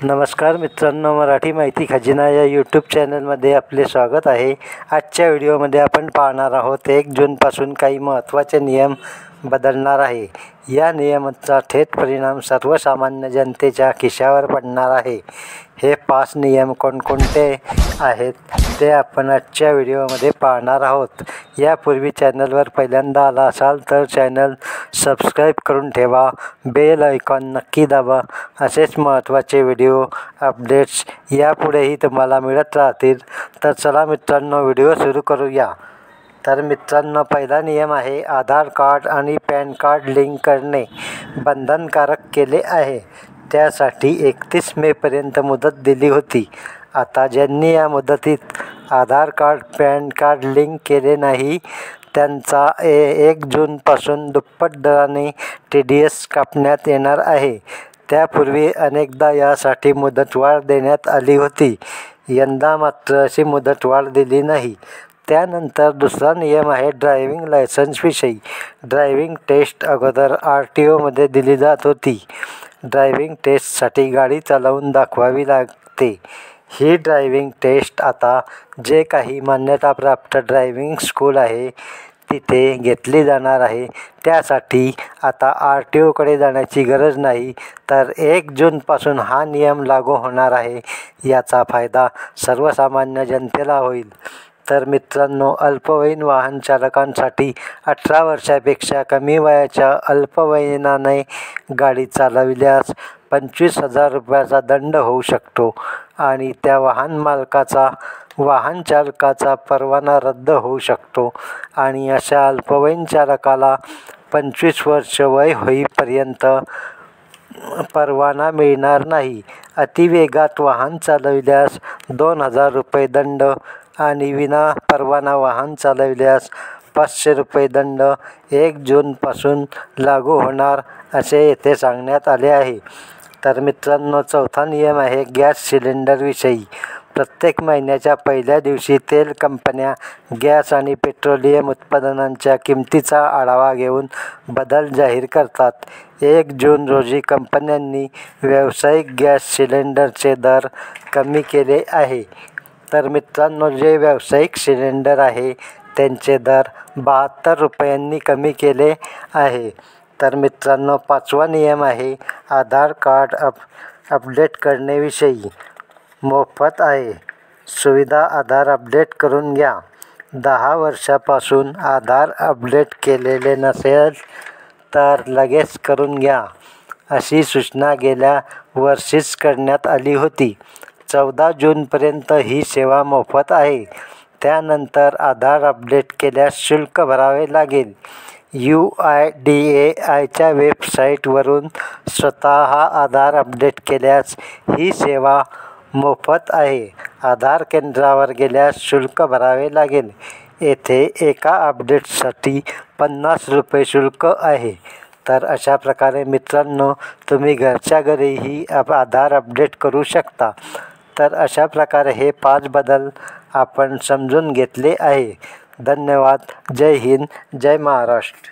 नमस्कार मित्रांनो, मराठी माहिती खजिना या यूट्यूब चॅनलमध्ये आपले स्वागत आहे। आजच्या व्हिडिओमध्ये आपण पाहणार आहोत 1 जूनपासून काही महत्त्वाचे नियम बदलणार आहे। या नियमाचा थेट परिणाम सर्वसामान्य जनतेच्या खिशावर पडणार आहे। हे 5 नियम कोणकोणते आहेत ते आपण आजच्या व्हिडिओमध्ये पाहणार आहोत। यापूर्वी चॅनलवर पहिल्यांदा आला असाल तर चॅनल सबस्क्राईब करून ठेवा, बेल आयकॉन नक्की दाबा। असेच महत्त्वाचे व्हिडिओ अपडेट्स यापुढेही तुम्हाला मिळत राहतील। तर चला मित्रांनो, व्हिडिओ सुरू करूया। तर मित्रांनो, पहिला नियम आहे आधार कार्ड आणि पॅन कार्ड लिंक करणे बंधनकारक केले आहे। त्यासाठी 31 मेपर्यंत मुदत दिली होती। आता ज्यांनी या मुदतीत आधार कार्ड पॅन कार्ड लिंक केले नाही त्यांचा 1 जूनपासून दुप्पट दराने TDS कापण्यात येणार आहे। त्यापूर्वी अनेकदा यासाठी मुदतवाढ देण्यात आली होती, यंदा मात्र अशी मुदतवाढ दिली नाही। त्यानंतर दुसरा नियम आहे ड्रायव्हिंग लायसन्सविषयी। ड्रायव्हिंग टेस्ट अगोदर RTOमध्ये दिली जात होती। ड्रायव्हिंग टेस्टसाठी गाडी चालवून दाखवावी लागते। ही ड्रायव्हिंग टेस्ट आता जे काही मान्यताप्राप्त ड्रायव्हिंग स्कूल आहे तिथे घेतली जाणार आहे। त्यासाठी आता RTOकडे जाण्याची गरज नाही, तर 1 जूनपासून हा नियम लागू होणार आहे। याचा फायदा सर्वसामान्य जनतेला होईल। तर मित्रांनो, अल्पवयीन वाहन चालकांसाठी 18 वर्षापेक्षा कमी वयाच्या अल्पवयीनाने गाडी चालविल्यास 25,000 रुपयाचा दंड होऊ शकतो आणि त्या वाहन चालकाचा परवाना रद्द होऊ शकतो आणि अशा अल्पवयीन चालकाला 25 वर्ष वय होईपर्यंत परवाना मिळणार नाही। अतिवेगात वाहन चालविल्यास 2,000 रुपये दंड आणि विना परवाना वाहन चालविल्यास 500 रुपये दंड 1 जूनपासून लागू होणार असे येथे सांगण्यात आले आहे। तर मित्रांनो, चौथा नियम आहे गॅस सिलेंडरविषयी। प्रत्येक महिन्याच्या पहिल्या दिवशी तेल कंपन्या गॅस आणि पेट्रोलियम उत्पादनांच्या किमतीचा आढावा घेऊन बदल जाहीर करतात। 1 जून रोजी कंपन्यांनी व्यावसायिक गॅस सिलेंडरचे दर कमी केले आहे। तर मित्रांनो, जे व्यावसायिक सिलेंडर आहे त्यांचे दर 72 रुपयांनी कमी केले आहे। तर मित्रांनो, 5वा नियम आहे आधार कार्ड अपडेट करण्याविषयी। मोफत आहे सुविधा, आधार अपडेट करून घ्या। 10 वर्षापासून आधार अपडेट केलेले नसेल तर लगेच करून घ्या, अशी सूचना गेल्या वर्षीच करण्यात आली होती। 14 जूनपर्यंत ही सेवा मोफत आहे। त्यानंतर आधार अपडेट केल्यास शुल्क भरावे लागेल। UIDAIच्या वेबसाईटवरून स्वतः आधार अपडेट केल्यास ही सेवा मोफत आहे। आधार केंद्रावर गेल्यास शुल्क भरावे लागेल। येथे एका अपडेटसाठी 50 रुपये शुल्क आहे। तर अशा प्रकारे मित्रांनो, तुम्ही घरच्या घरीही आधार अपडेट करू शकता। तर अशा प्रकारे हे 5 बदल आपण समजून घेतले आहे। धन्यवाद। जय हिंद, जय महाराष्ट्र।